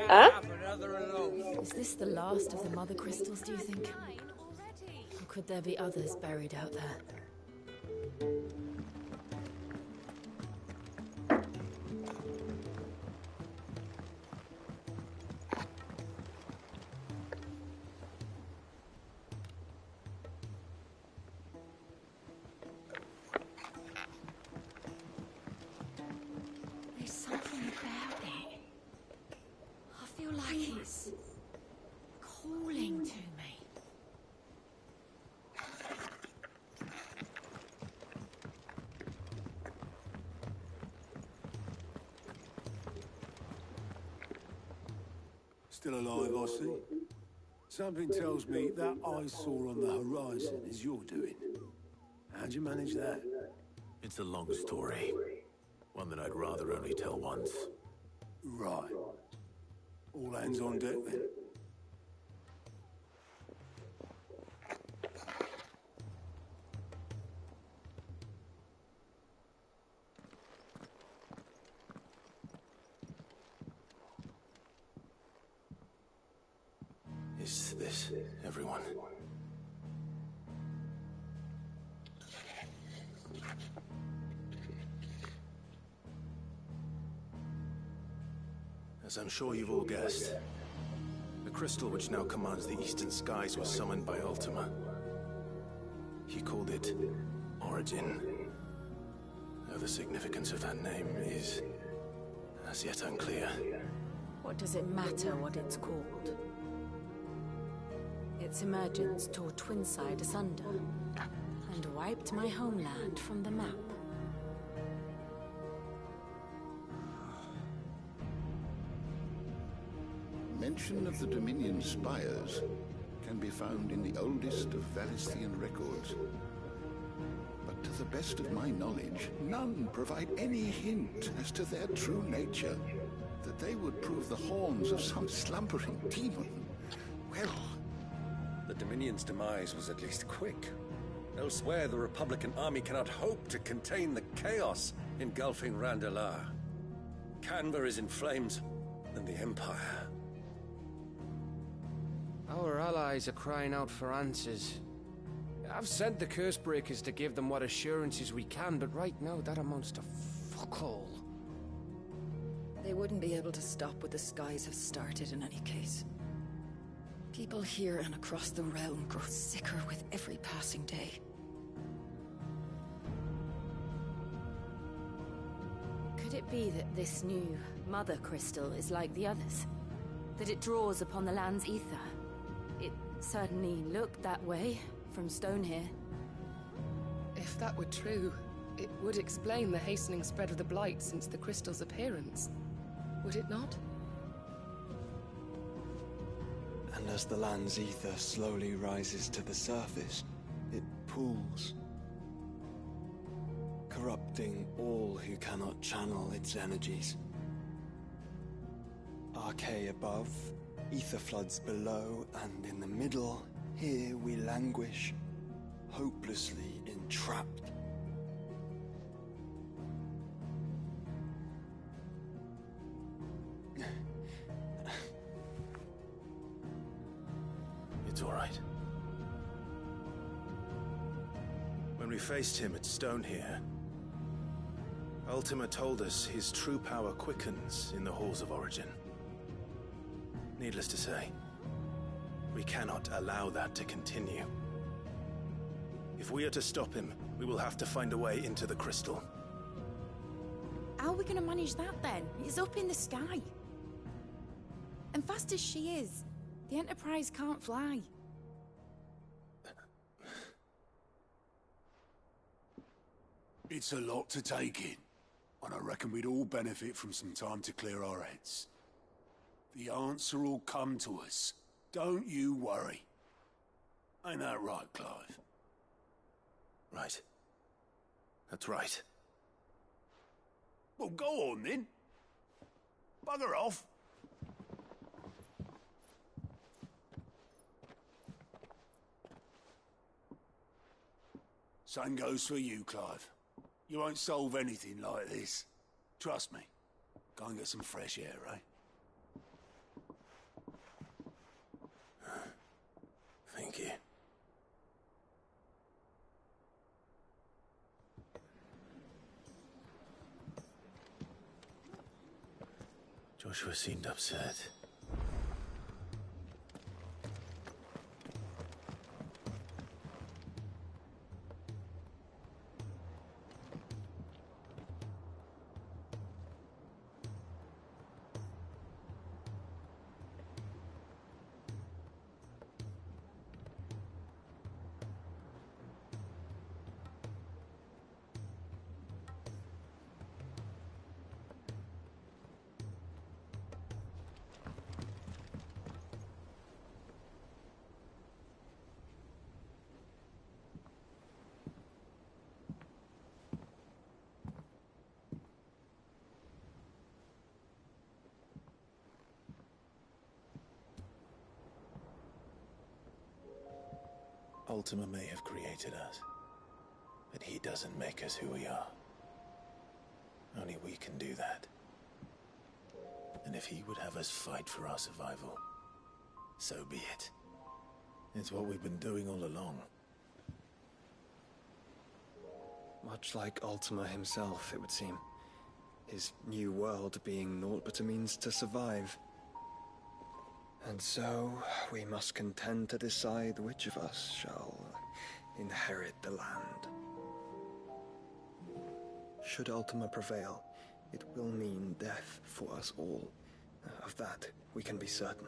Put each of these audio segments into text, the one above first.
Huh? Is this the last of the mother crystals, do you think? Or could there be others buried out there? There's something about it. I feel like it's calling to me. Still alive, I see. Something tells me that eyesore on the horizon is your doing. How'd you manage that? It's a long story. One that I'd rather only tell once. Right. All hands on deck then. Is this everyone? As I'm sure you've all guessed, the crystal which now commands the eastern skies was summoned by Ultima. He called it Origin. Though the significance of that name is as yet unclear. What does it matter what it's called? Its emergence tore Twinside asunder and wiped my homeland from the map. Mention of the Dominion spires can be found in the oldest of Valisthian records. But to the best of my knowledge, none provide any hint as to their true nature. That they would prove the horns of some slumbering demon. Well, the Dominion's demise was at least quick. Elsewhere, the Republican army cannot hope to contain the chaos engulfing Randalar. Canva is in flames, and the Empire. Our allies are crying out for answers. I've sent the Cursebreakers to give them what assurances we can, but right now that amounts to fuck all. They wouldn't be able to stop what the skies have started in any case. People here and across the realm grow sicker with every passing day. Could it be that this new mother crystal is like the others? That it draws upon the land's ether? It certainly looked that way from stone here. If that were true, it would explain the hastening spread of the Blight since the crystal's appearance. Would it not? And as the land's ether slowly rises to the surface, it pools, corrupting all who cannot channel its energies. Archay above, ether floods below, and in the middle, here we languish, hopelessly entrapped. It's all right. When we faced him at Stone here, Ultima told us his true power quickens in the halls of Origin. Needless to say, we cannot allow that to continue. If we are to stop him, we will have to find a way into the crystal. How are we going to manage that then? It's up in the sky. And fast as she is, the Enterprise can't fly. It's a lot to take in, and I reckon we'd all benefit from some time to clear our heads. The answer will come to us. Don't you worry. Ain't that right, Clive? Right. That's right. Well, go on then. Bugger off. Same goes for you, Clive. You won't solve anything like this. Trust me. Go and get some fresh air, eh? Joshua seemed upset. Ultima may have created us, but he doesn't make us who we are. Only we can do that. And if he would have us fight for our survival, so be it. It's what we've been doing all along. Much like Ultima himself, it would seem. His new world being naught but a means to survive. And so, we must contend to decide which of us shall inherit the land. Should Ultima prevail, it will mean death for us all. Of that, we can be certain.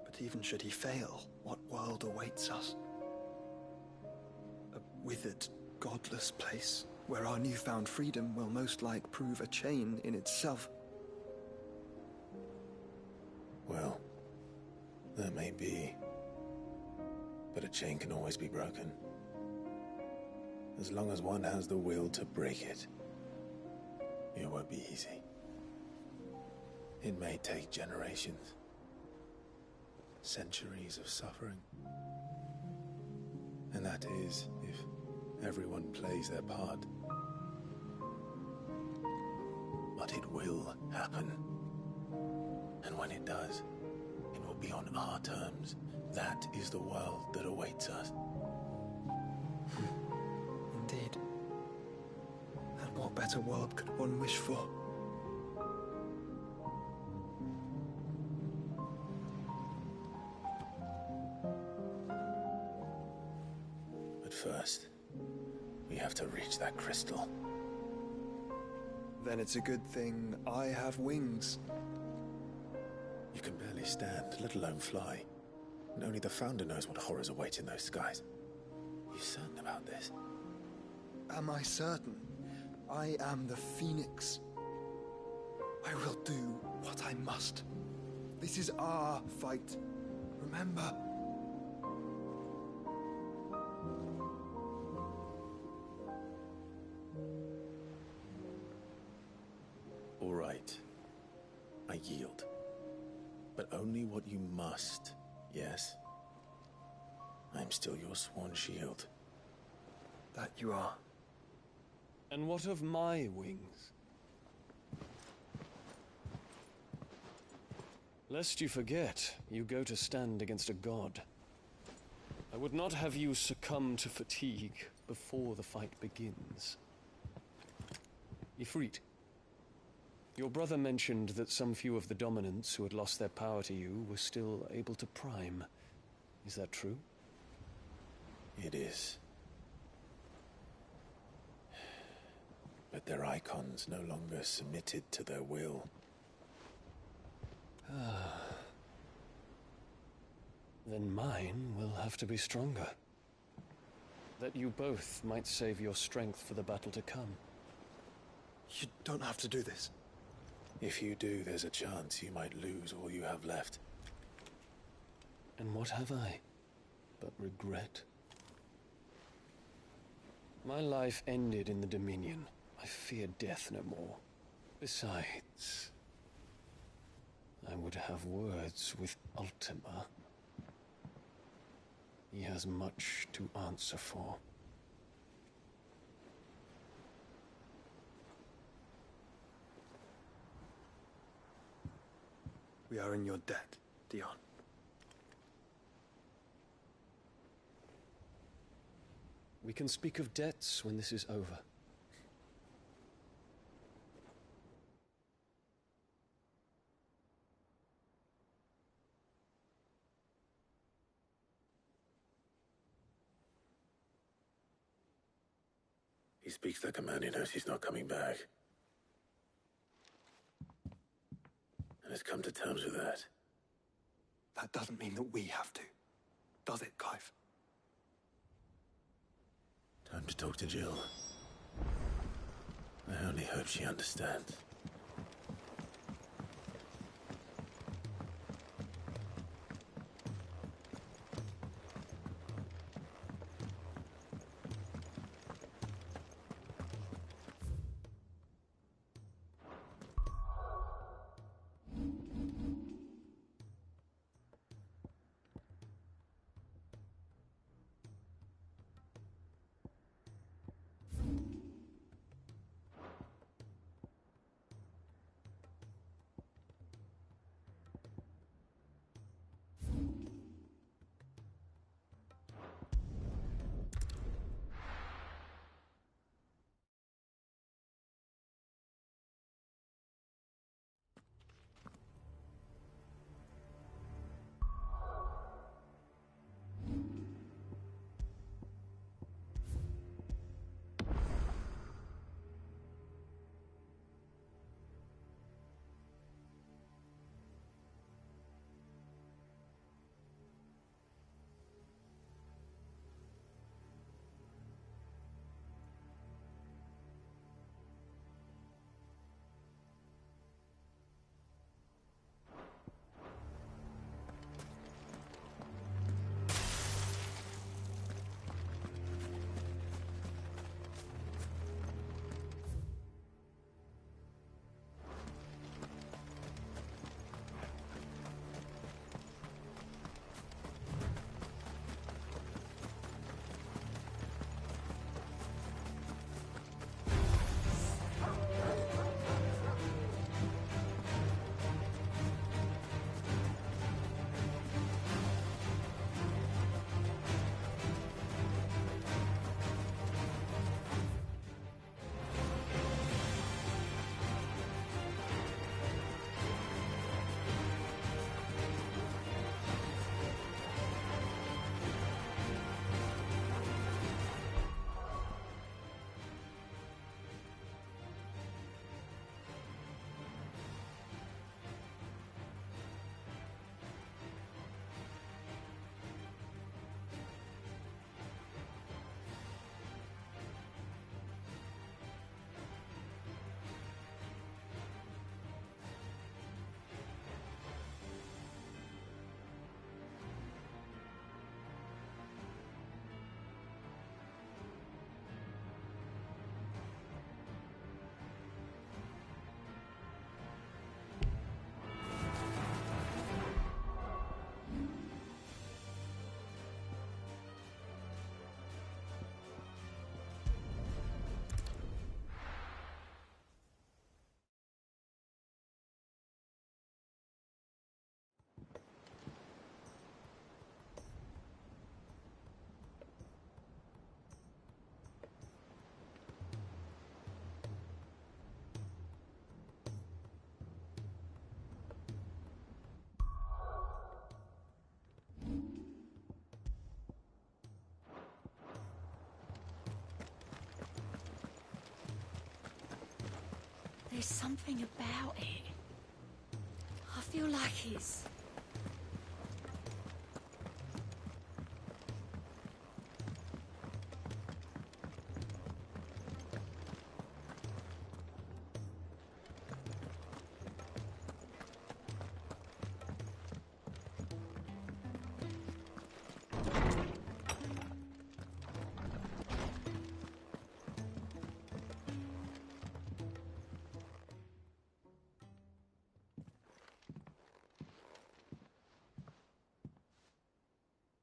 But even should he fail, what world awaits us? A withered, godless place, where our newfound freedom will most like prove a chain in itself. Well, that may be. But a chain can always be broken. As long as one has the will to break it. It won't be easy. It may take generations. Centuries of suffering. And that is, if everyone plays their part. But it will happen. And when it does, it will be on our terms. That is the world that awaits us. Indeed. And what better world could one wish for? But first, we have to reach that crystal. Then it's a good thing I have wings. You can barely stand, let alone fly. And only the Founder knows what horrors await in those skies. You certain about this? Am I certain? I am the Phoenix. I will do what I must. This is our fight. Remember? All right. I yield. But only what you must, yes? I'm still your sworn shield. That you are. And what of my wings? Lest you forget, you go to stand against a god. I would not have you succumb to fatigue before the fight begins. Ifrit, your brother mentioned that some few of the dominants who had lost their power to you were still able to prime. Is that true? It is. But their icons no longer submitted to their will. Then mine will have to be stronger. That you both might save your strength for the battle to come. You don't have to do this. If you do, there's a chance you might lose all you have left. And what have I but regret? My life ended in the Dominion. I fear death no more. Besides, I would have words with Ultima. He has much to answer for. We are in your debt, Dion. We can speak of debts when this is over. He speaks like a man who knows he's not coming back. And has come to terms with that. That doesn't mean that we have to, does it, Clive? Time to talk to Jill. I only hope she understands. There's something about it. I feel like it's...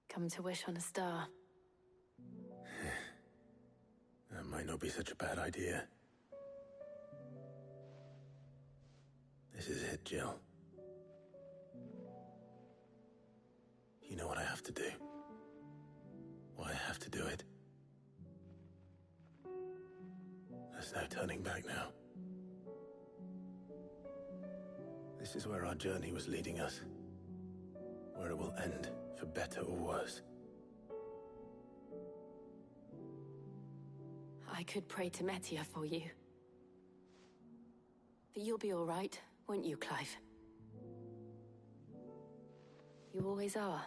Come to wish on a star. That might not be such a bad idea. This is it, Jill. You know what I have to do. Why I have to do it. There's no turning back now. This is where our journey was leading us. Where it will end, for better or worse. I could pray to Metia for you. But you'll be all right, won't you, Clive? You always are.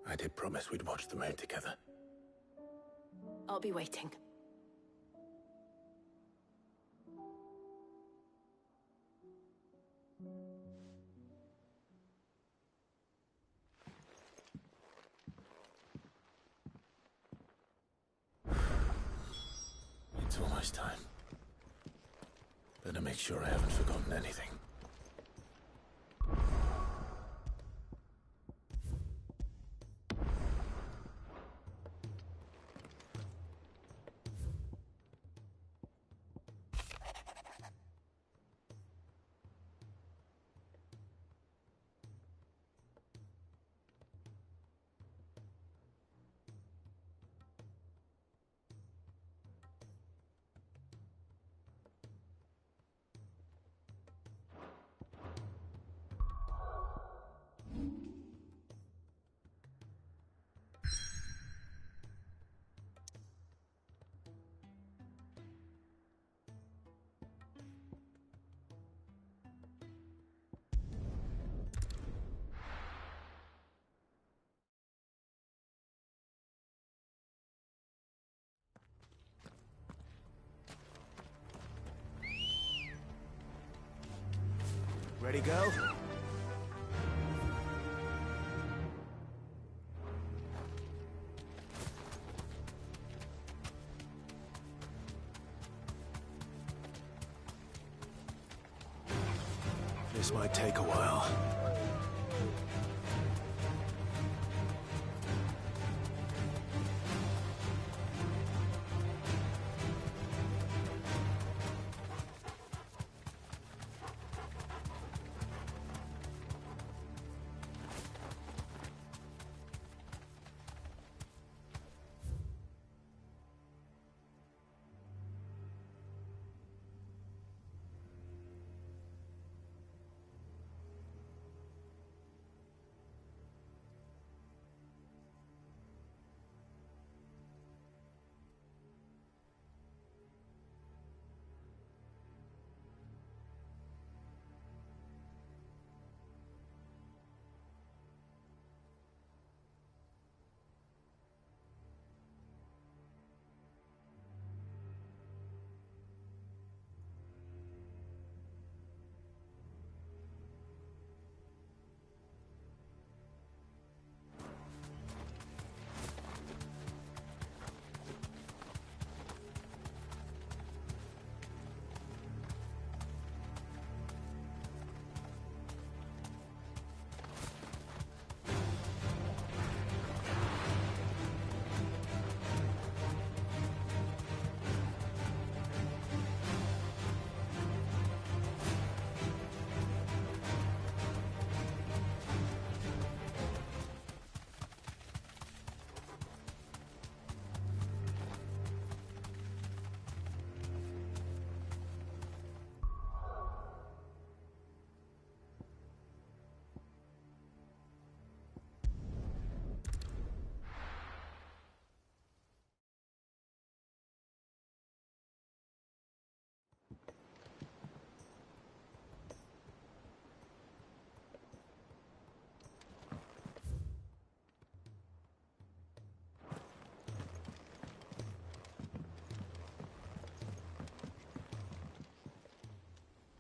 I did promise we'd watch the moon together. I'll be waiting. It's almost time. Better make sure I haven't forgotten anything. Ready, go? This might take a while.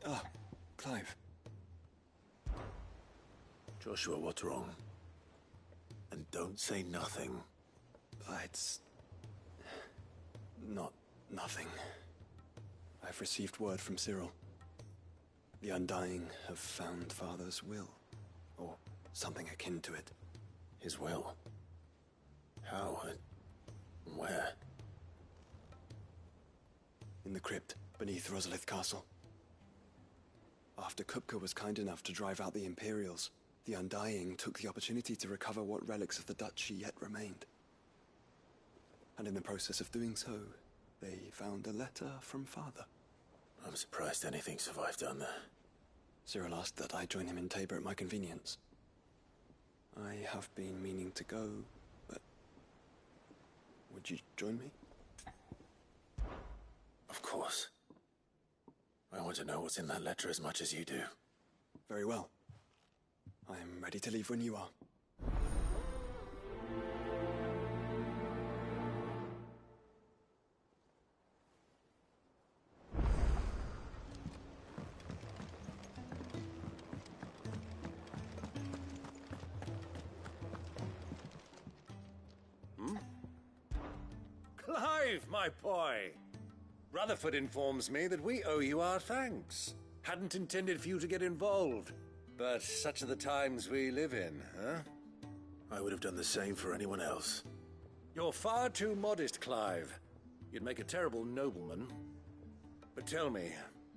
Ah, Clive. Joshua, what's wrong? And don't say nothing. It's... not nothing. I've received word from Cyril. The Undying have found Father's will, or something akin to it. His will? How and where? In the crypt beneath Rosalith Castle. After Kupka was kind enough to drive out the Imperials, the Undying took the opportunity to recover what relics of the Duchy yet remained. And in the process of doing so, they found a letter from Father. I'm surprised anything survived down there. Cyril asked that I join him in Tabor at my convenience. I have been meaning to go, but Would you join me? Of course. I want to know what's in that letter as much as you do. Very well. I am ready to leave when you are. Clive, my boy! Rutherford informs me that we owe you our thanks. Hadn't intended for you to get involved, but such are the times we live in, huh? I would have done the same for anyone else. You're far too modest, Clive. You'd make a terrible nobleman. But tell me,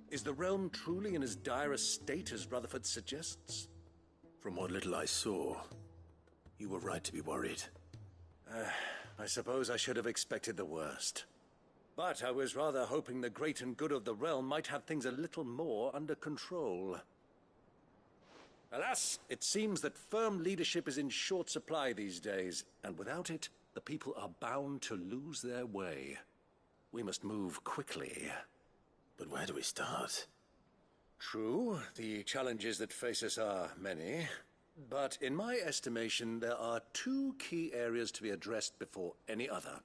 is the realm truly in as dire a state as Rutherford suggests? From what little I saw, you were right to be worried. I suppose I should have expected the worst. But I was rather hoping the great and good of the realm might have things a little more under control. Alas, it seems that firm leadership is in short supply these days, and without it, the people are bound to lose their way. We must move quickly. But where do we start? True, the challenges that face us are many. But in my estimation, there are two key areas to be addressed before any other.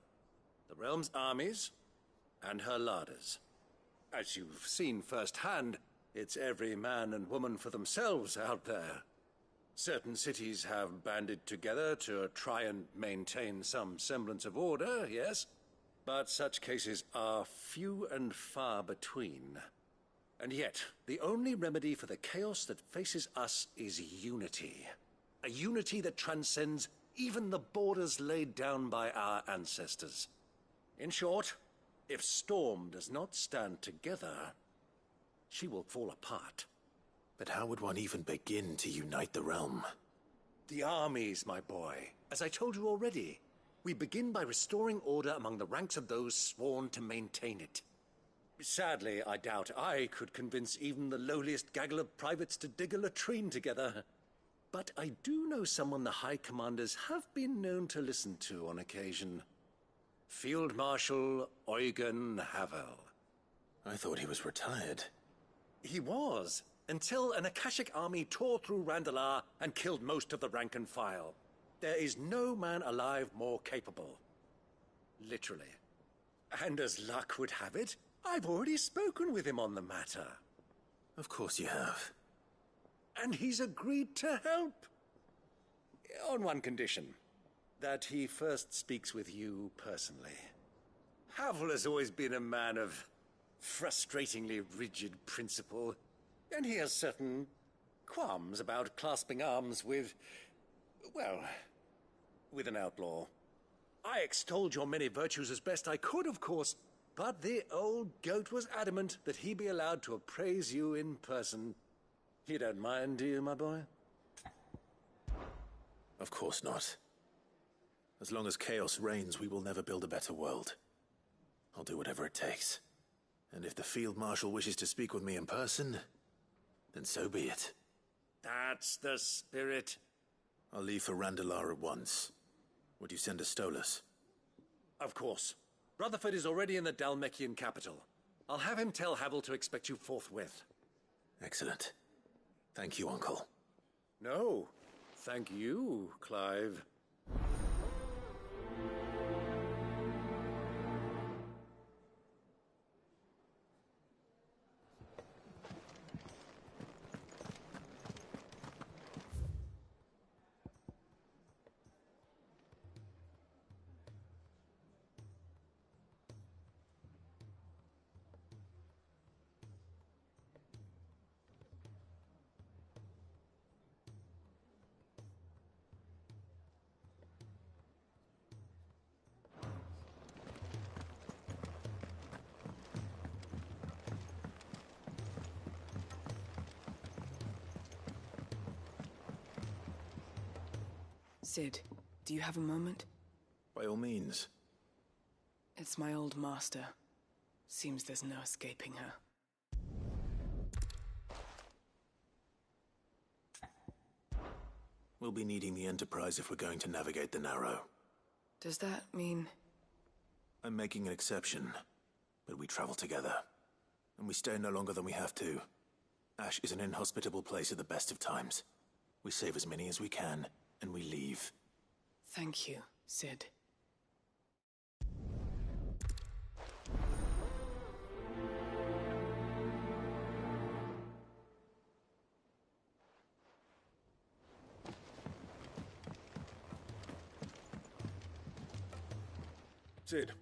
The realm's armies and her larders. As you've seen firsthand, it's every man and woman for themselves out there. Certain cities have banded together to try and maintain some semblance of order, yes, but such cases are few and far between. And yet, the only remedy for the chaos that faces us is unity. A unity that transcends even the borders laid down by our ancestors. In short, if Storm does not stand together, she will fall apart. But how would one even begin to unite the realm? The armies, my boy. As I told you already, we begin by restoring order among the ranks of those sworn to maintain it. Sadly, I doubt I could convince even the lowliest gaggle of privates to dig a latrine together. But I do know someone the High Commanders have been known to listen to on occasion. Field Marshal Eugen Havel. I thought he was retired. He was, until an Akashic army tore through Randalar and killed most of the rank and file. There is no man alive more capable. Literally. And as luck would have it, I've already spoken with him on the matter. Of course you have. And he's agreed to help. On one condition. That he first speaks with you personally. Havel has always been a man of frustratingly rigid principle, and he has certain qualms about clasping arms with, well, with an outlaw. I extolled your many virtues as best I could, of course, but the old goat was adamant that he be allowed to appraise you in person. You don't mind, do you, my boy? Of course not. As long as chaos reigns, we will never build a better world. I'll do whatever it takes. And if the Field Marshal wishes to speak with me in person, then so be it. That's the spirit. I'll leave for Randalar at once. Would you send a Stolas? Of course. Rutherford is already in the Dalmekian capital. I'll have him tell Havel to expect you forthwith. Excellent. Thank you, Uncle. No, thank you, Clive. Sid, do you have a moment? By all means. It's my old master. Seems there's no escaping her. We'll be needing the Enterprise if we're going to navigate the Narrow. Does that mean I'm making an exception, but we travel together. And we stay no longer than we have to. Ash is an inhospitable place at the best of times. We save as many as we can, and we leave. Thank you, Sid. Sid,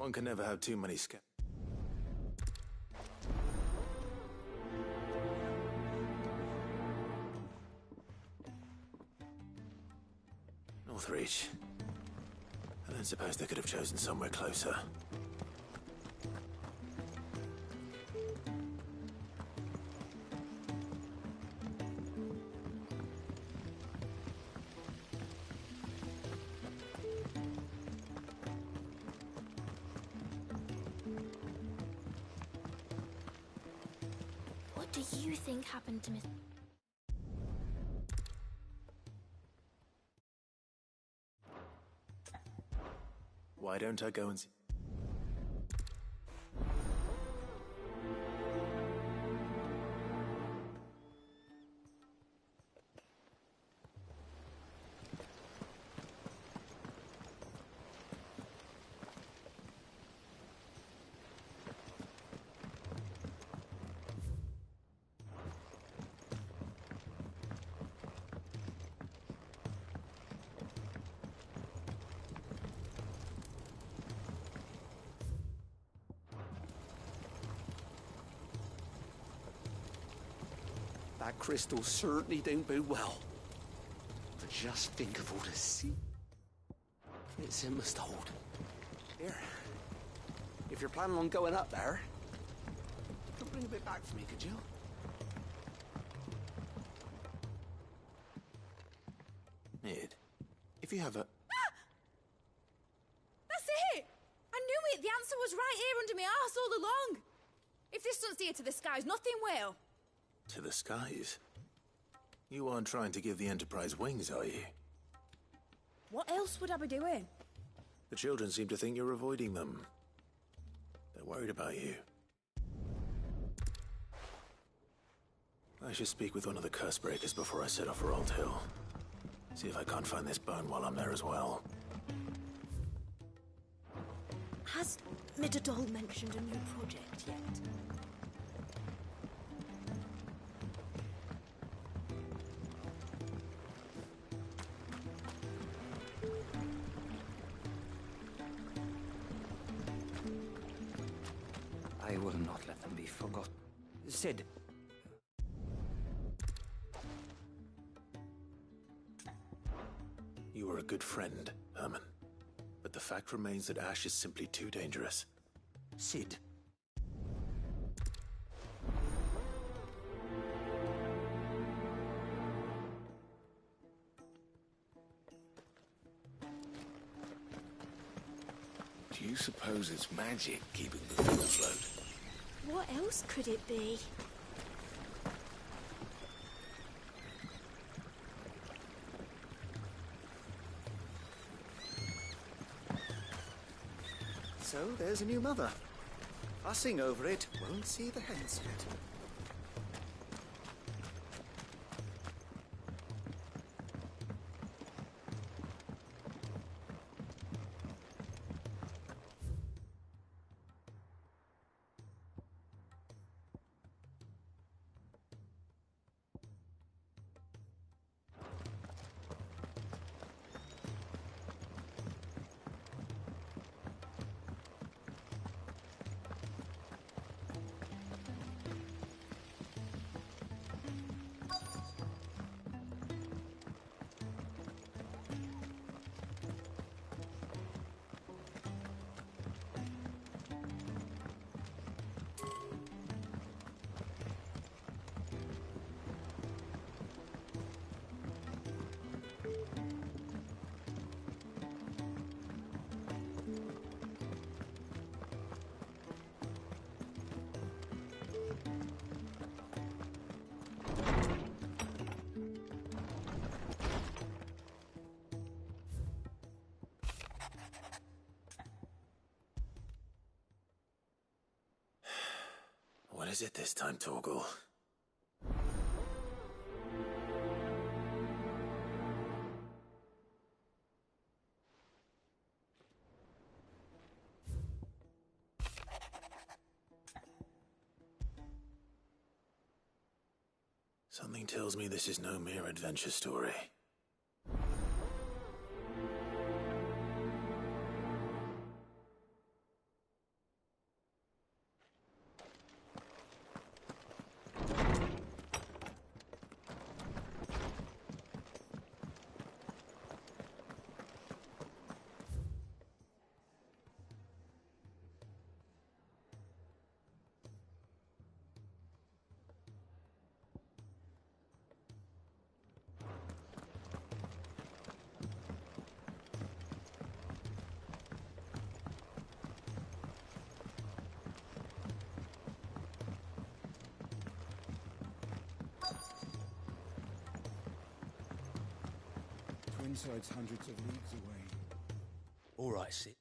One can never have too many Northreach. I don't suppose they could have chosen somewhere closer. What do you think happened to Miss... Why don't I go and see? That crystal certainly don't bode well. But just think of all the sea it must hold. Here, if you're planning on going up there, could bring a bit back for me, could you? Ned, if you have a... That's it! I knew it! The answer was right here under my arse all along! If this doesn't steer to the skies, nothing will. To the skies? You aren't trying to give the Enterprise wings, are you? What else would I be doing? The children seem to think you're avoiding them. They're worried about you. I should speak with one of the curse breakers before I set off for Old Hill. See if I can't find this bone while I'm there as well. Has Midadol mentioned a new project yet? I will not let them be forgotten. Sid. You were a good friend, Herman. But the fact remains that Ash is simply too dangerous. Sid. Do you suppose it's magic keeping the thing afloat? What else could it be? So, there's a new mother. Fussing over it won't see the hens yet. What is it this time, Torgal? Something tells me this is no mere adventure story. Twinside's hundreds of leagues away. All right, Sid.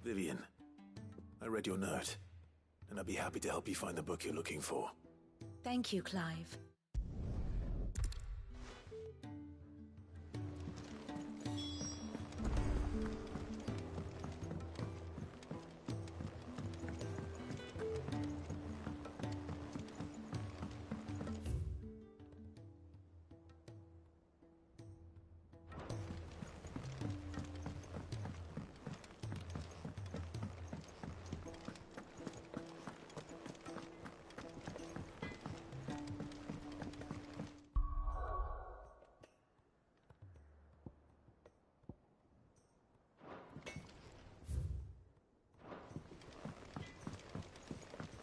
Vivian, I read your note, and I'd be happy to help you find the book you're looking for. Thank you, Clive.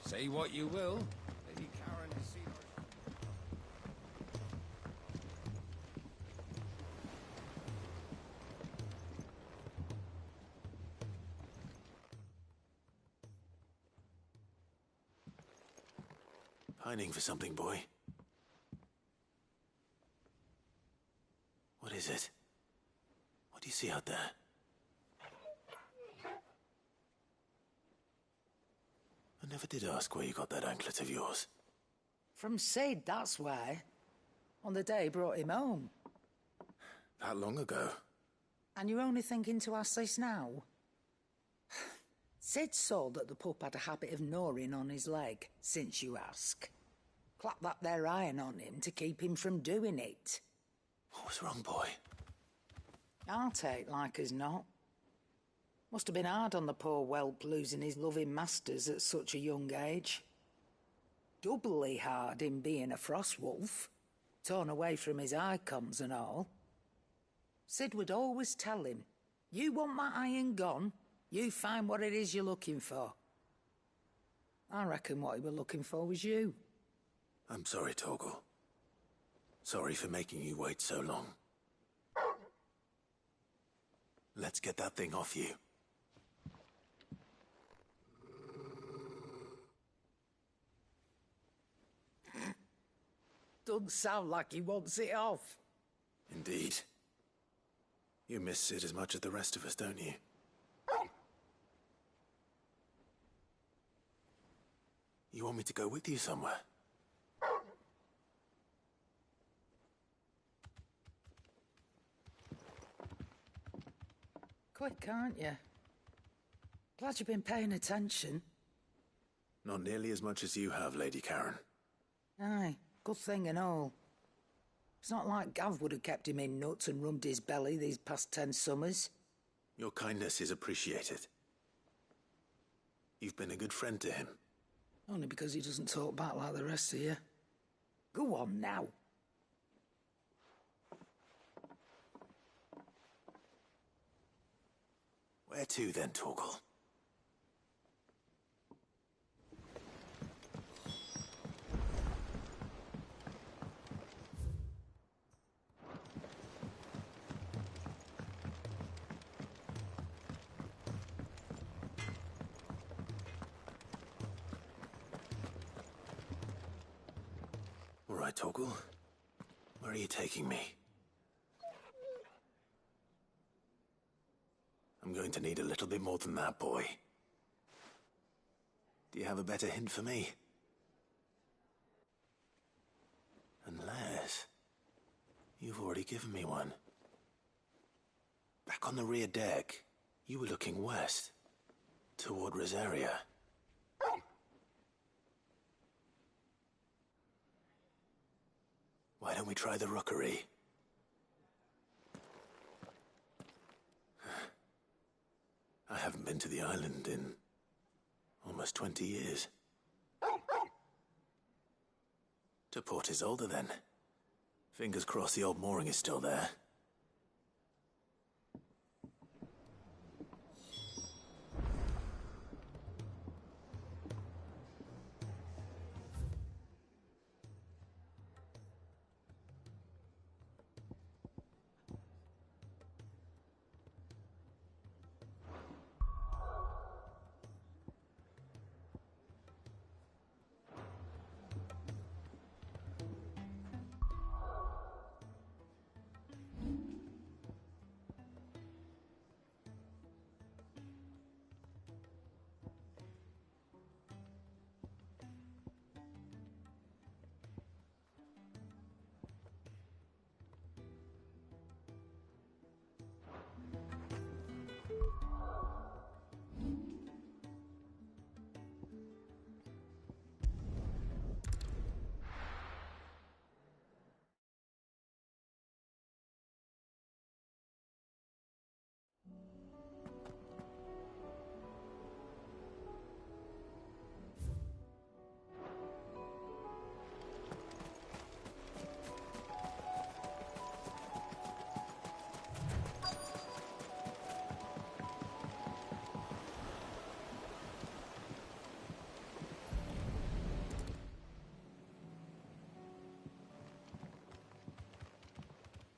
Say what you will, Lady Karen has seen our... Pining for something, boy? What is it? What do you see out there? I never did ask where you got that anklet of yours. From Sid, that's why. On the day he brought him home. That long ago? And you're only thinking to ask this now? Sid saw that the pup had a habit of gnawing on his leg, since you ask. Clap that there iron on him to keep him from doing it. What was wrong, boy? I'll take like as not. Must have been hard on the poor whelp losing his loving masters at such a young age. Doubly hard in being a frost wolf, torn away from his icons and all. Sid would always tell him, you want that iron gone, you find what it is you're looking for. I reckon what he were looking for was you. I'm sorry, Torgal. Sorry for making you wait so long. Let's get that thing off you. Doesn't sound like he wants it off. Indeed. You miss Sid as much as the rest of us, don't you? You want me to go with you somewhere? Quick, aren't you? Glad you've been paying attention. Not nearly as much as you have, Lady Karen. Aye, good thing and all. It's not like Gav would have kept him in nuts and rubbed his belly these past 10 summers. Your kindness is appreciated. You've been a good friend to him. Only because he doesn't talk back like the rest of you. Go on now. Where to then, Torgal? right, Torgal. Where are you taking me? I'm going to need a little bit more than that, boy. Do you have a better hint for me? Unless... you've already given me one. Back on the rear deck, you were looking west, toward Rosaria. Why don't we try the rookery? I haven't been to the island in almost 20 years. To Port Isolde, then. Fingers crossed the old mooring is still there.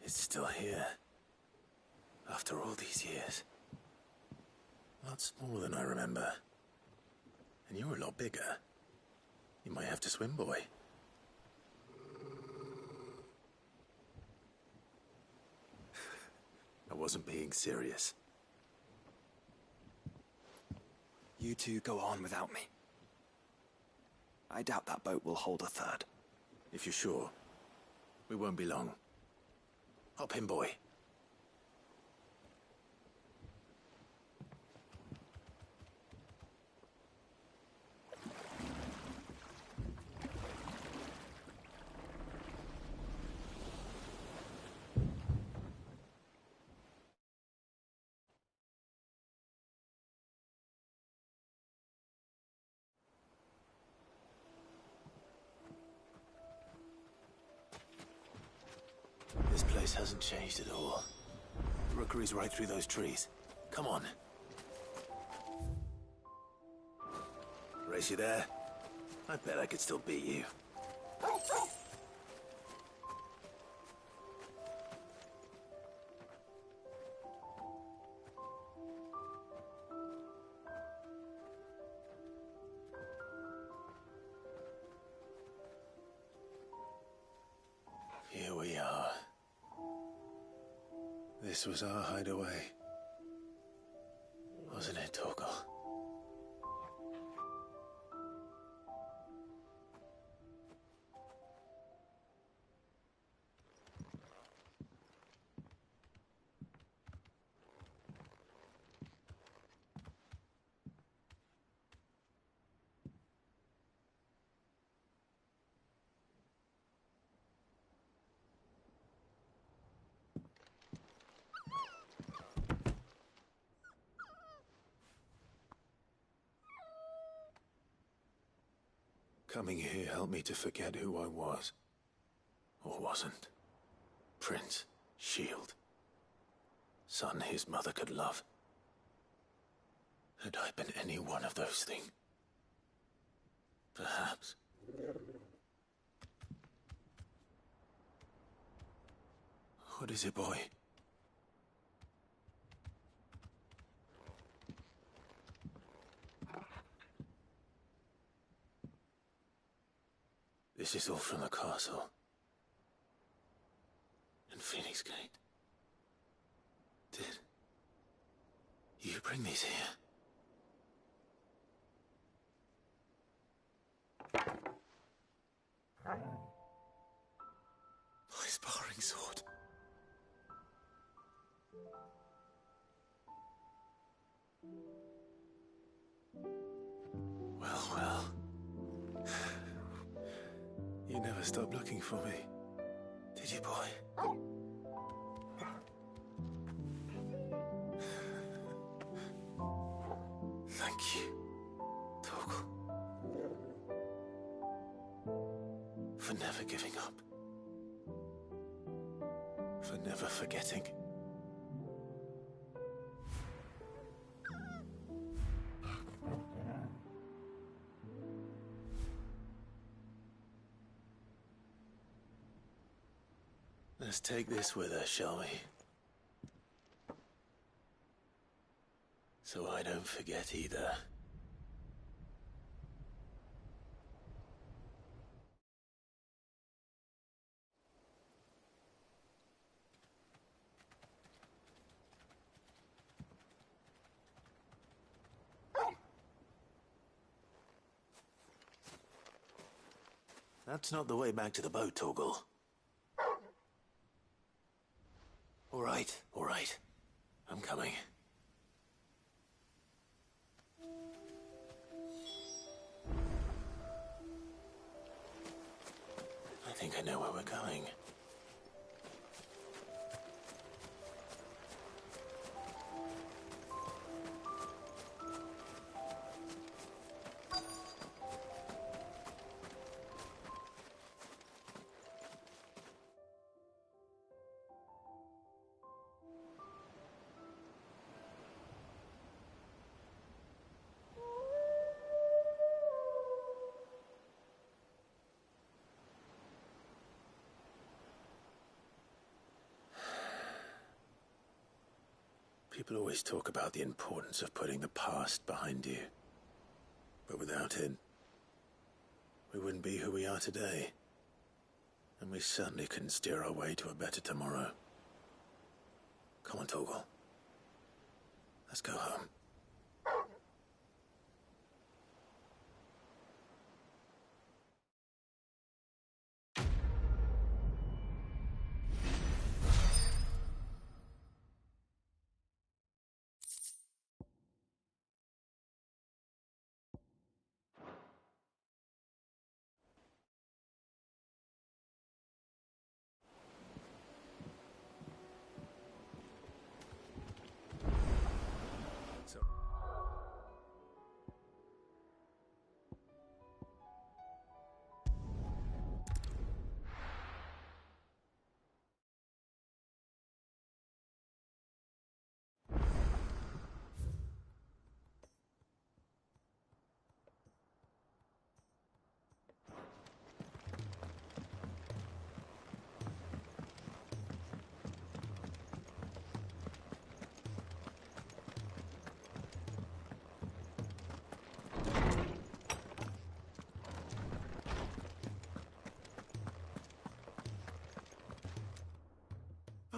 It's still here. After all these years. A lot smaller than I remember. And you're a lot bigger. You might have to swim, boy. I wasn't being serious. You two go on without me. I doubt that boat will hold a third. If you're sure, we won't be long. Hop in, boy. This place hasn't changed at all. The rookery's right through those trees. Come on. Race you there? I bet I could still beat you. Here we are. This was our hideaway. Wasn't it, Torgal? Coming here helped me to forget who I was. Or wasn't. Prince, shield. Son his mother could love. Had I been any one of those things? Perhaps. What is it, boy? This is all from the castle. Phoenix Gate. Did you bring these here? My sparring sword. Well. You never stopped looking for me, did you, boy? Thank you, Torgal, for never giving up, for never forgetting. Let's take this with us, shall we? So I don't forget either. That's not the way back to the boat, Torgal. All right. I'm coming. I think I know where we're going. People always talk about the importance of putting the past behind you. But without it, we wouldn't be who we are today. And we certainly couldn't steer our way to a better tomorrow. Come on, Torgal. Let's go home.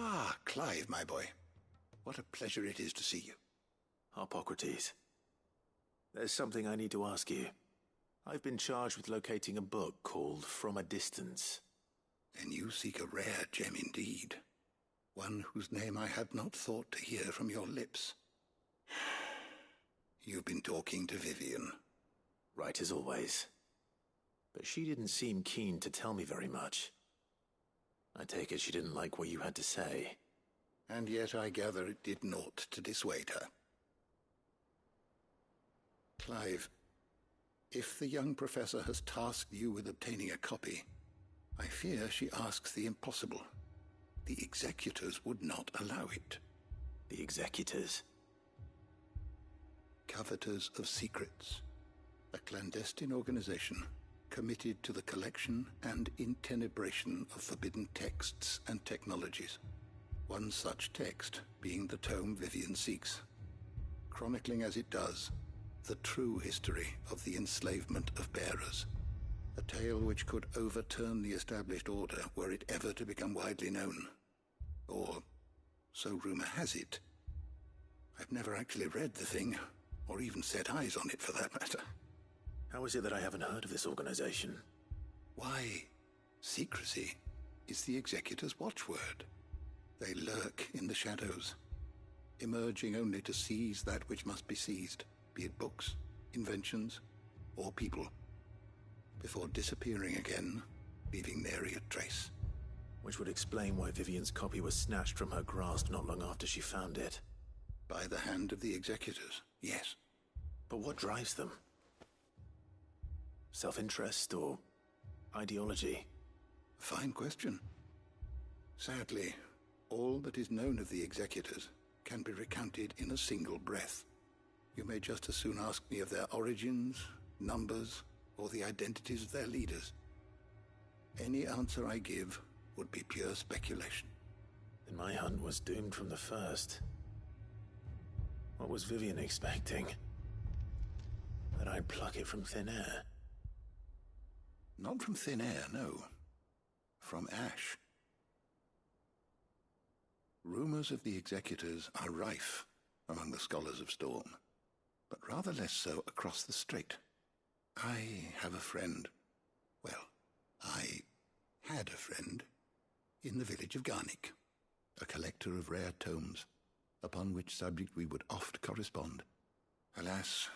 Ah, Clive, my boy. What a pleasure it is to see you. Harpocrates. There's something I need to ask you. I've been charged with locating a book called From a Distance. Then you seek a rare gem indeed. One whose name I had not thought to hear from your lips. You've been talking to Vivian. Right as always. But she didn't seem keen to tell me very much. I take it she didn't like what you had to say. And yet I gather it did naught to dissuade her. Clive, if the young professor has tasked you with obtaining a copy, I fear she asks the impossible. The executors would not allow it. The executors? Coveters of Secrets. A clandestine organization committed to the collection and intenebration of forbidden texts and technologies. One such text being the tome Vivian seeks, chronicling as it does the true history of the enslavement of bearers, a tale which could overturn the established order were it ever to become widely known. Or so rumor has it. I've never actually read the thing, or even set eyes on it for that matter. How is it that I haven't heard of this organization? Why, secrecy is the Executor's watchword. They lurk in the shadows, emerging only to seize that which must be seized, be it books, inventions, or people, before disappearing again, leaving nary a trace. Which would explain why Vivian's copy was snatched from her grasp not long after she found it. By the hand of the Executors, yes. But what drives them? Self-interest or ideology? Fine question. Sadly, all that is known of the Executors can be recounted in a single breath. You may just as soon ask me of their origins, numbers, or the identities of their leaders. Any answer I give would be pure speculation. Then my hunt was doomed from the first. What was Vivian expecting? That I'd pluck it from thin air? Not from thin air, no. From ash. Rumors of the Executors are rife among the Scholars of Storm, but rather less so across the Strait. I have a friend. Well, I had a friend in the village of Garnick, a collector of rare tomes, upon which subject we would oft correspond. Alas,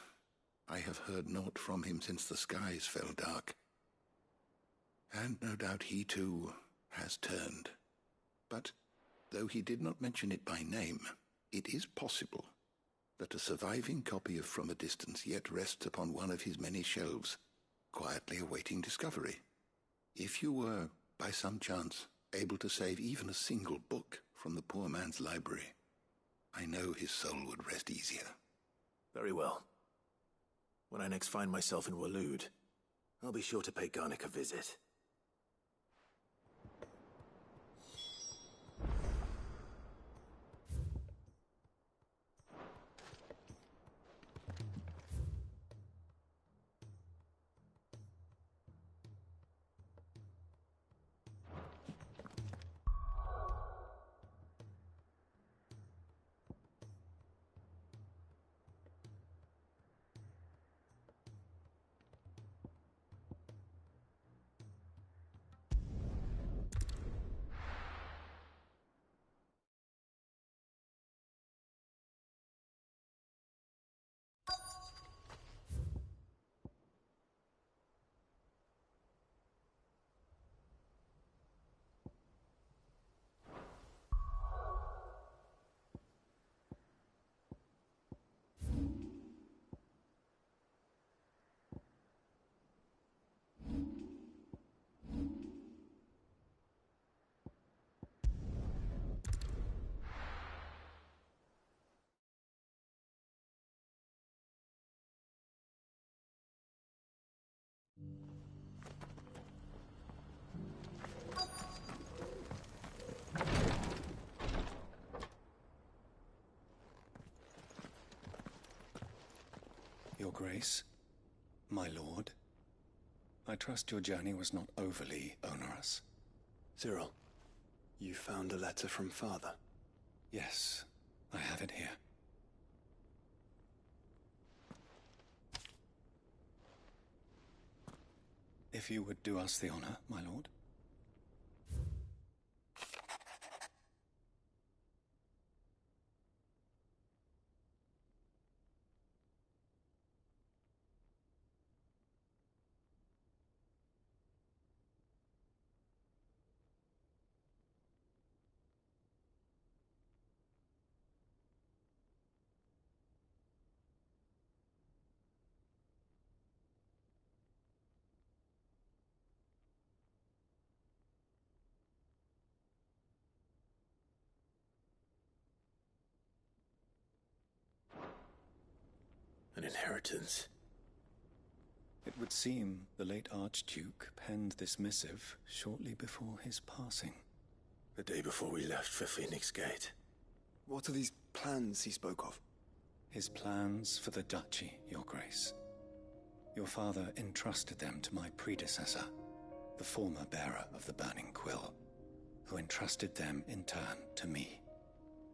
I have heard naught from him since the skies fell dark. And no doubt he too has turned. But though he did not mention it by name, it is possible that a surviving copy of From a Distance yet rests upon one of his many shelves, quietly awaiting discovery. If you were, by some chance, able to save even a single book from the poor man's library, I know his soul would rest easier. Very well. When I next find myself in Waloed, I'll be sure to pay Garnick a visit. Your Grace, my lord, I trust your journey was not overly onerous. Cyril, you found a letter from Father? Yes, I have it here. If you would do us the honor, my lord. An inheritance. It would seem the late Archduke penned this missive shortly before his passing. The day before we left for Phoenix Gate. What are these plans he spoke of? His plans for the duchy, Your Grace. Your father entrusted them to my predecessor, the former bearer of the Burning Quill. who entrusted them in turn to me.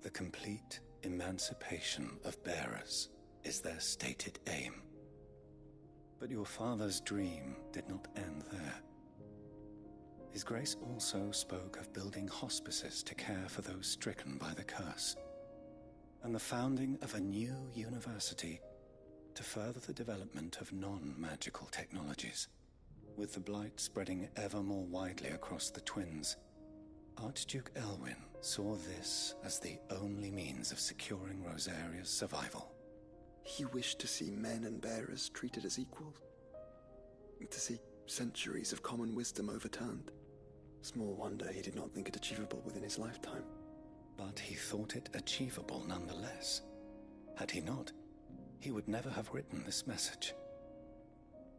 The complete emancipation of bearers is their stated aim. But your father's dream did not end there. His Grace also spoke of building hospices to care for those stricken by the curse, and the founding of a new university to further the development of non-magical technologies. With the blight spreading ever more widely across the twins, Archduke Elwyn saw this as the only means of securing Rosaria's survival. He wished to see men and bearers treated as equals. To see centuries of common wisdom overturned. Small wonder he did not think it achievable within his lifetime. But he thought it achievable nonetheless. Had he not, he would never have written this message.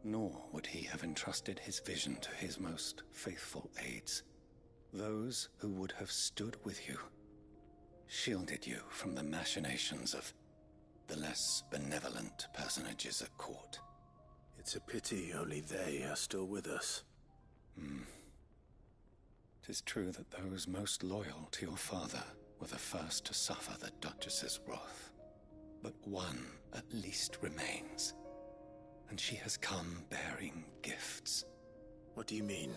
Nor would he have entrusted his vision to his most faithful aides, those who would have stood with you, shielded you from the machinations of the less benevolent personages at court. It's a pity only they are still with us. 'Tis true that those most loyal to your father were the first to suffer the Duchess's wrath. But one at least remains, and she has come bearing gifts. What do you mean?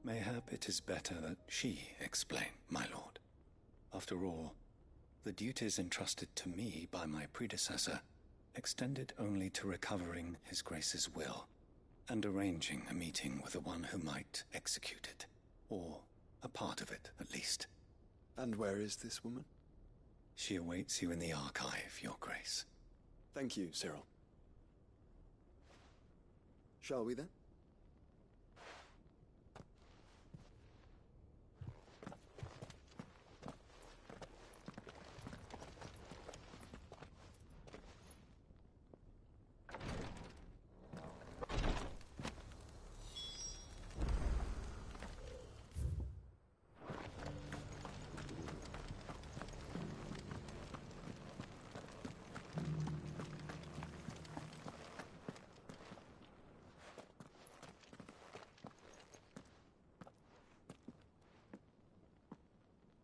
Mayhap it is better that she explain, my lord. After all, the duties entrusted to me by my predecessor extended only to recovering His Grace's will, and arranging a meeting with the one who might execute it, or a part of it, at least. And where is this woman? She awaits you in the archive, Your Grace. Thank you, Cyril. Shall we then?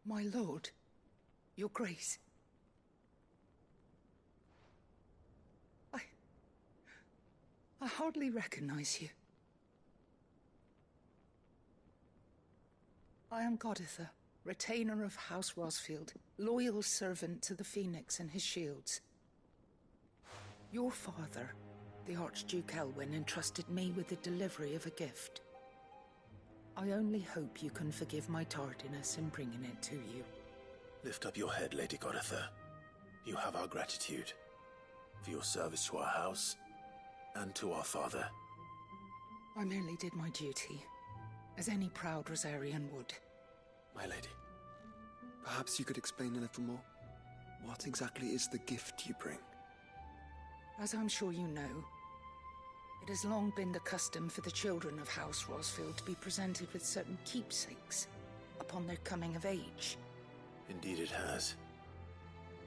My lord, Your Grace. I hardly recognize you. I am Goditha, retainer of House Rosfield, loyal servant to the Phoenix and his shields. Your father, the Archduke Elwyn, entrusted me with the delivery of a gift. I only hope you can forgive my tardiness in bringing it to you. Lift up your head, Lady Goditha. You have our gratitude for your service to our house and to our father. I merely did my duty, as any proud Rosarian would. My lady, perhaps you could explain a little more? What exactly is the gift you bring? As I'm sure you know, it has long been the custom for the children of House Rosfield to be presented with certain keepsakes upon their coming of age. Indeed it has.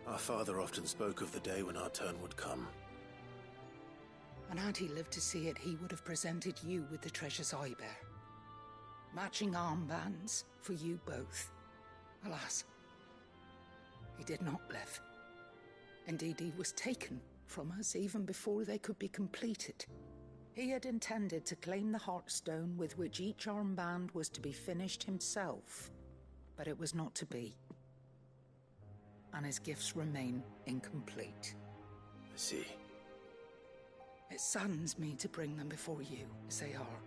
Our father often spoke of the day when our turn would come. And had he lived to see it, he would have presented you with the treasures I bear. Matching armbands for you both. Alas, he did not live. Indeed, he was taken from us even before they could be completed. He had intended to claim the Heartstone with which each armband was to be finished himself, but it was not to be. And his gifts remain incomplete. I see. It saddens me to bring them before you, as they are.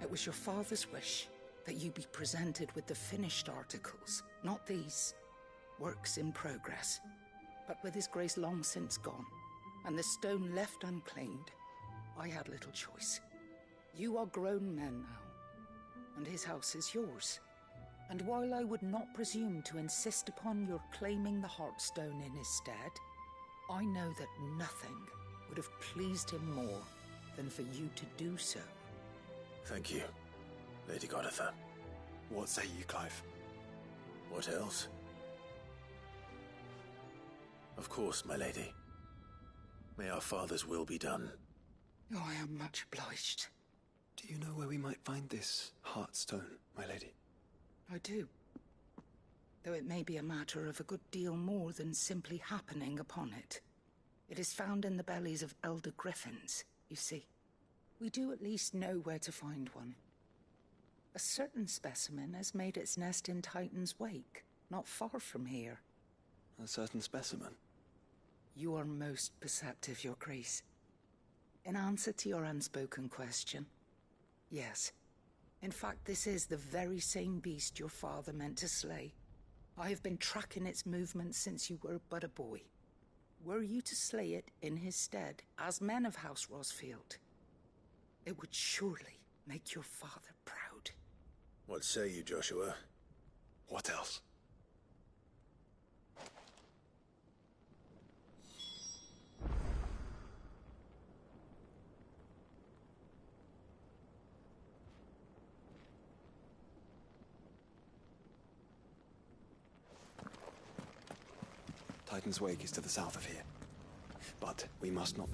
It was your father's wish that you be presented with the finished articles, not these, works in progress. But with His Grace long since gone, and the stone left unclaimed, I had little choice. You are grown men now, and his house is yours. And while I would not presume to insist upon your claiming the Heartstone in his stead, I know that nothing would have pleased him more than for you to do so. Thank you, Lady Goditha. What say you, Clive? What else? Of course, my lady. May our father's will be done. Oh, I am much obliged. Do you know where we might find this Heartstone, my lady? I do. Though it may be a matter of a good deal more than simply happening upon it. It is found in the bellies of elder griffins, you see. We do at least know where to find one. A certain specimen has made its nest in Titan's Wake, not far from here. A certain specimen? You are most perceptive, Your Grace. In answer to your unspoken question, yes. In fact, this is the very same beast your father meant to slay. I have been tracking its movements since you were but a boy. Were you to slay it in his stead, as men of House Rosfield, it would surely make your father proud. What say you, Joshua? What else? Titan's Wake is to the south of here. But we must not...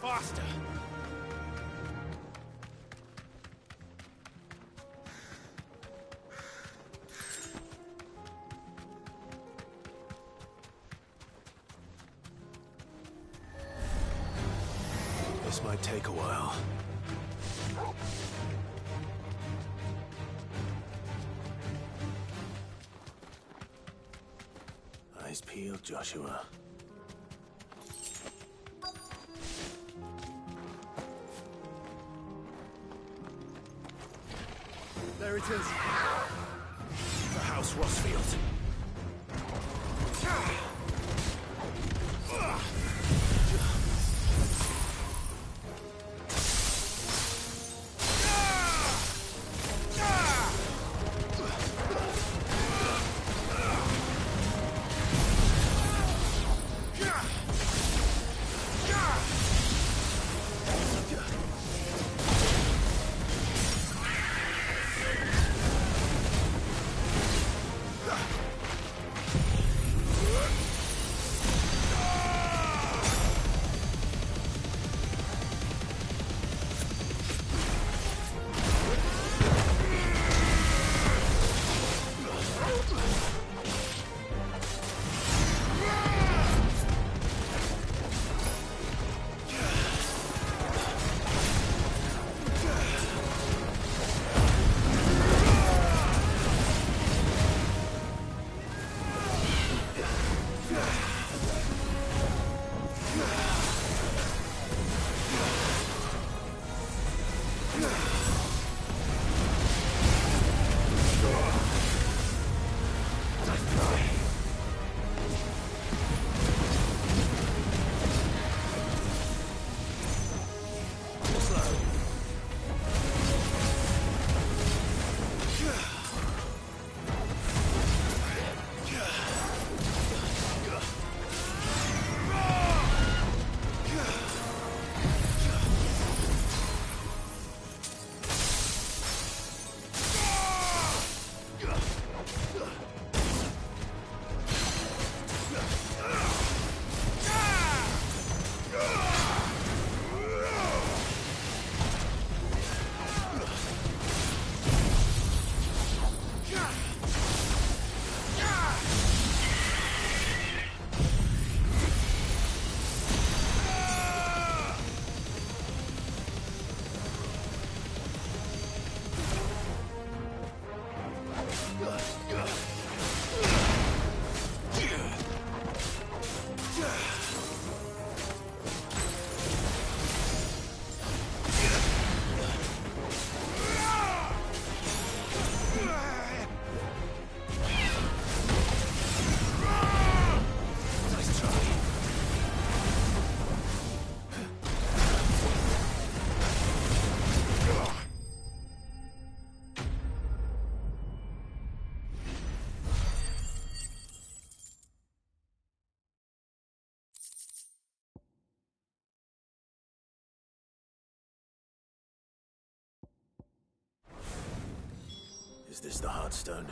Faster! This might take a while. Eyes peeled, Joshua. There it is. The House Rosfield. Is this the Heartstone?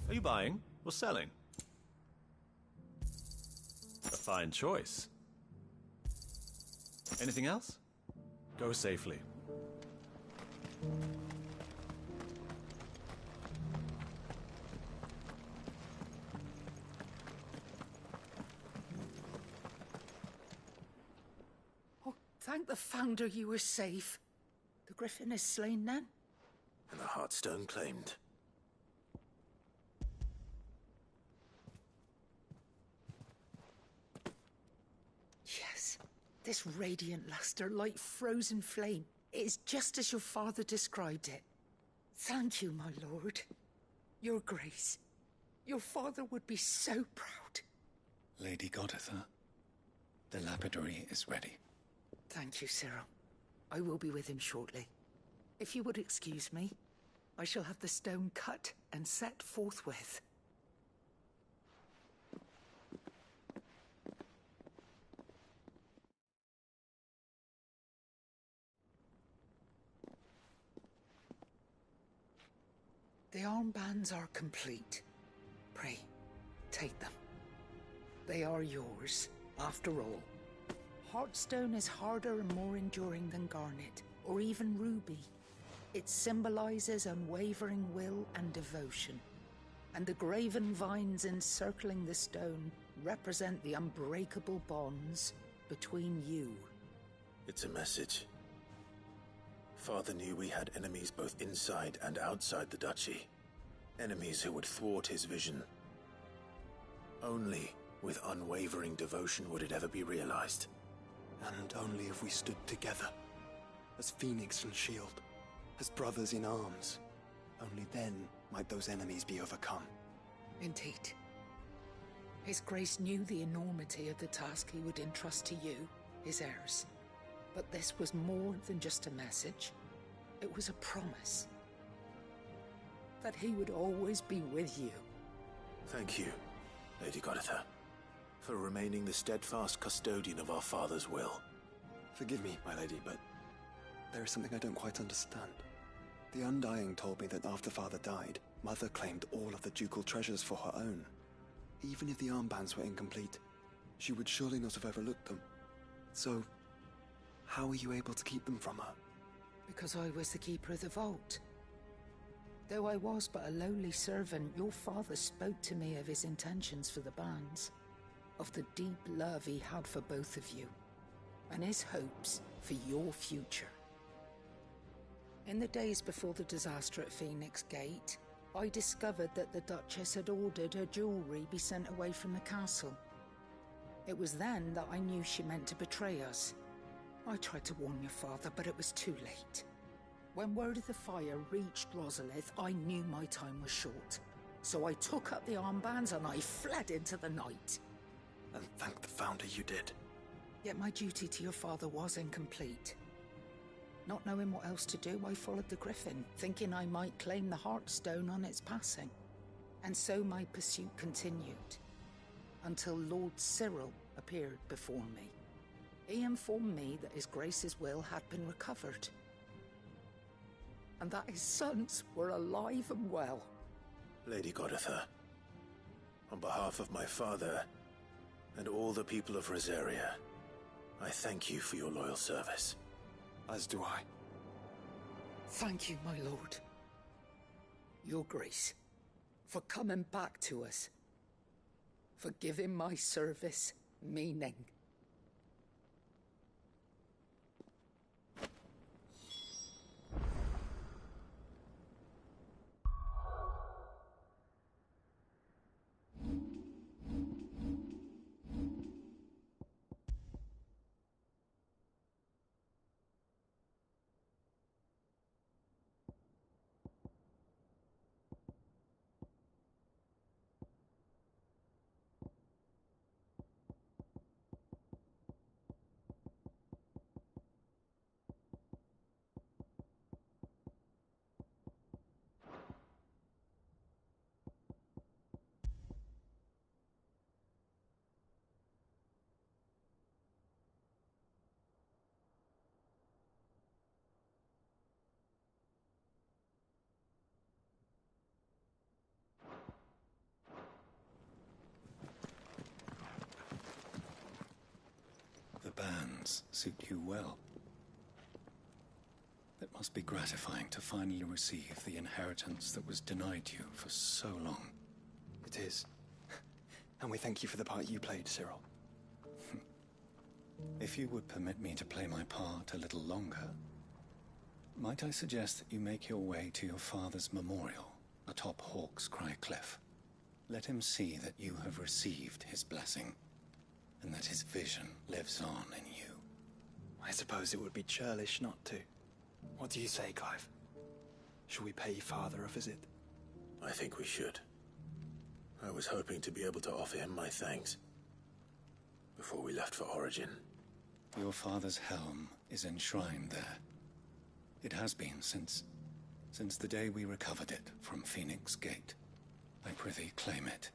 Are you buying or selling? A fine choice. Anything else? Go safely. Oh, thank the Founder you were safe. The Griffin is slain then? And the Heartstone claimed. Yes, this radiant luster like frozen flame. It is just as your father described it. Thank you, my lord. Your Grace. Your father would be so proud. Lady Goditha, the lapidary is ready. Thank you, Cyril. I will be with him shortly. If you would excuse me, I shall have the stone cut and set forthwith. The armbands are complete. Pray, take them. They are yours, after all. Heartstone is harder and more enduring than garnet, or even ruby. It symbolizes unwavering will and devotion. And the graven vines encircling the stone represent the unbreakable bonds between you. It's a message. Father knew we had enemies both inside and outside the duchy. Enemies who would thwart his vision. Only with unwavering devotion would it ever be realized. And only if we stood together, as Phoenix and Shield, as brothers in arms. Only then might those enemies be overcome. Indeed. His Grace knew the enormity of the task he would entrust to you, his heirs. But this was more than just a message. It was a promise. That he would always be with you. Thank you, Lady Goditha, for remaining the steadfast custodian of our father's will. Forgive me, my lady, but there is something I don't quite understand. The Undying told me that after Father died, Mother claimed all of the ducal treasures for her own. Even if the armbands were incomplete, she would surely not have overlooked them. So, how were you able to keep them from her? Because I was the keeper of the vault. Though I was but a lowly servant, your father spoke to me of his intentions for the bands, of the deep love he had for both of you, and his hopes for your future. In the days before the disaster at Phoenix Gate, I discovered that the Duchess had ordered her jewelry be sent away from the castle. It was then that I knew she meant to betray us. I tried to warn your father, but it was too late. When word of the fire reached Rosalith, I knew my time was short. So I took up the armbands and I fled into the night. And thank the Founder you did. Yet my duty to your father was incomplete. Not knowing what else to do, I followed the Griffin, thinking I might claim the Heartstone on its passing. And so my pursuit continued, until Lord Cyril appeared before me. He informed me that his Grace's will had been recovered, and that his sons were alive and well. Lady Goditha, on behalf of my father and all the people of Rosaria, I thank you for your loyal service. As do I. Thank you, my lord. Your Grace, for coming back to us, for giving my service meaning. plans suit you well. It must be gratifying to finally receive the inheritance that was denied you for so long. It is. And we thank you for the part you played, Cyril. If you would permit me to play my part a little longer, might I suggest that you make your way to your father's memorial atop Hawk's Cry Cliff? Let him see that you have received his blessing, and that his vision lives on in you. I suppose it would be churlish not to. What do you say, Clive? Shall we pay Father a visit? I think we should. I was hoping to be able to offer him my thanks before we left for Origin. Your father's helm is enshrined there. It has been since the day we recovered it from Phoenix Gate. I prithee claim it,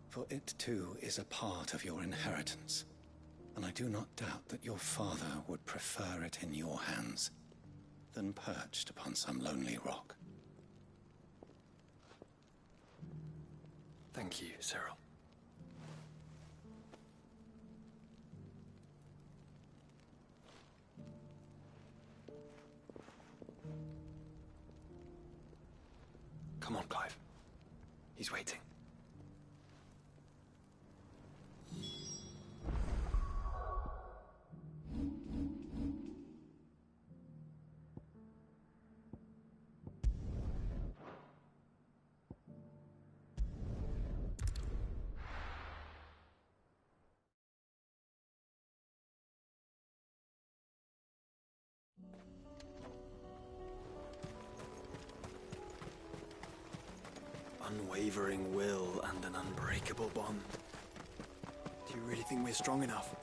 for it too is a part of your inheritance, and I do not doubt that your father would prefer it in your hands than perched upon some lonely rock. Thank you, Cyril. Come on, Clive. He's waiting. Unwavering will and an unbreakable bond. Do you really think we're strong enough?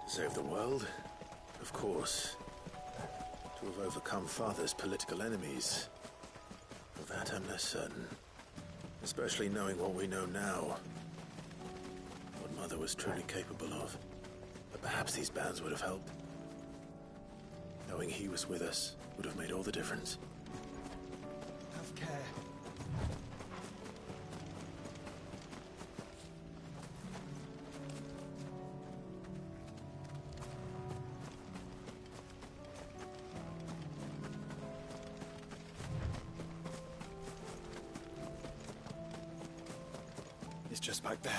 To save the world? Of course. To have overcome Father's political enemies? Of that I'm less certain. Especially knowing what we know now. What Mother was truly capable of. But perhaps these bands would have helped. Knowing he was with us would have made all the difference. Have care. It's just back there.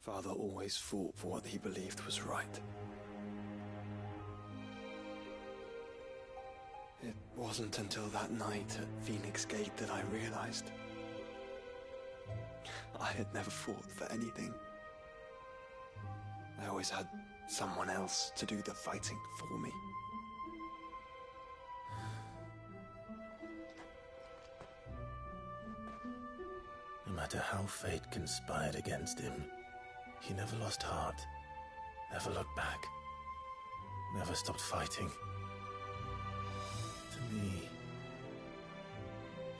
Father always fought for what he believed was right. It wasn't until that night at Phoenix Gate that I realized I had never fought for anything. I always had someone else to do the fighting for me. No matter how fate conspired against him, he never lost heart, never looked back, never stopped fighting. To me,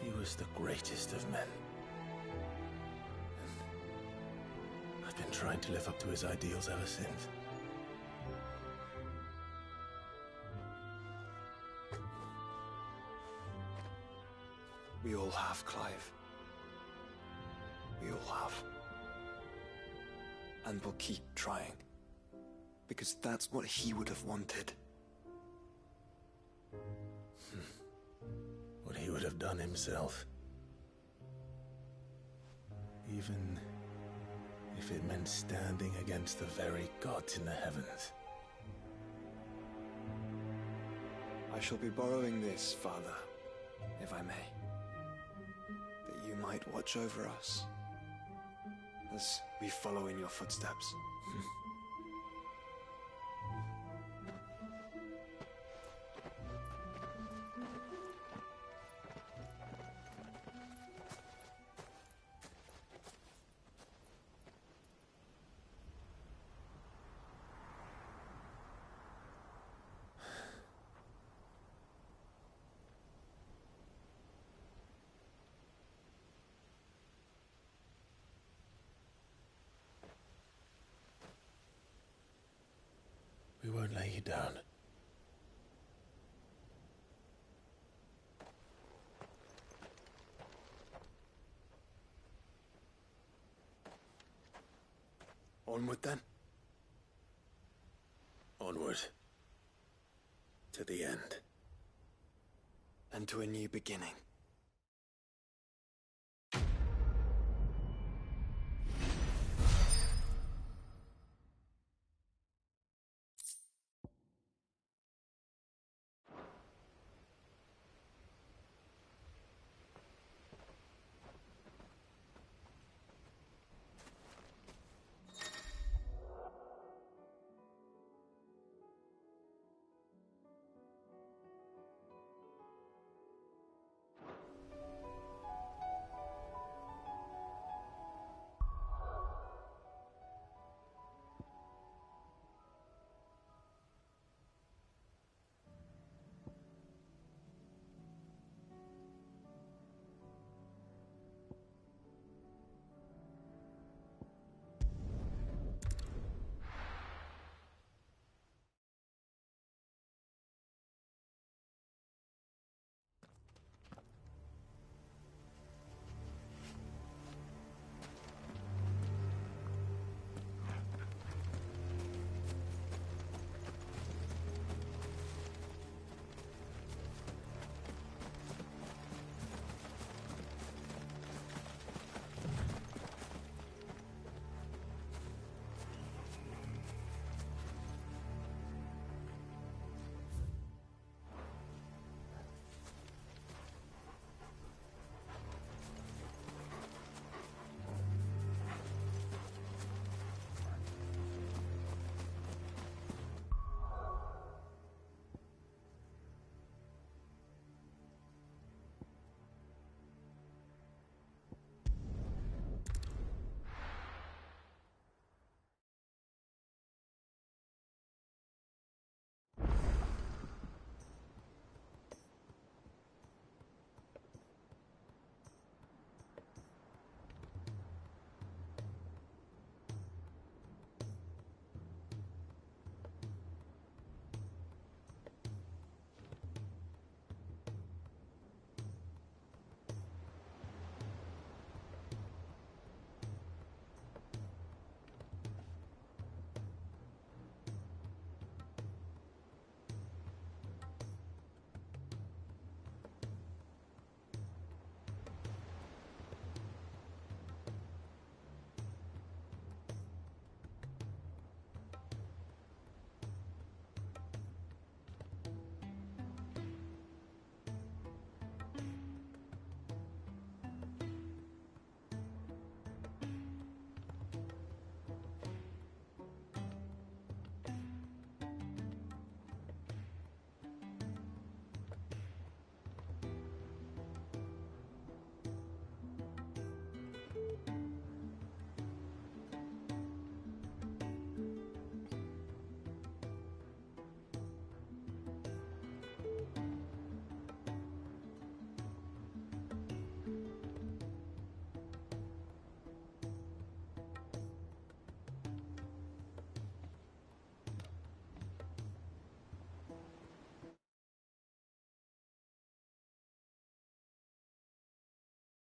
he was the greatest of men. And I've been trying to live up to his ideals ever since. We all have, Clive. We all have. And we'll keep trying. Because that's what he would have wanted. What he would have done himself. Even if it meant standing against the very gods in the heavens. I shall be borrowing this, Father, if I may. That you might watch over us as we follow in your footsteps. you down. Onward, then? Onward. To the end. And to a new beginning.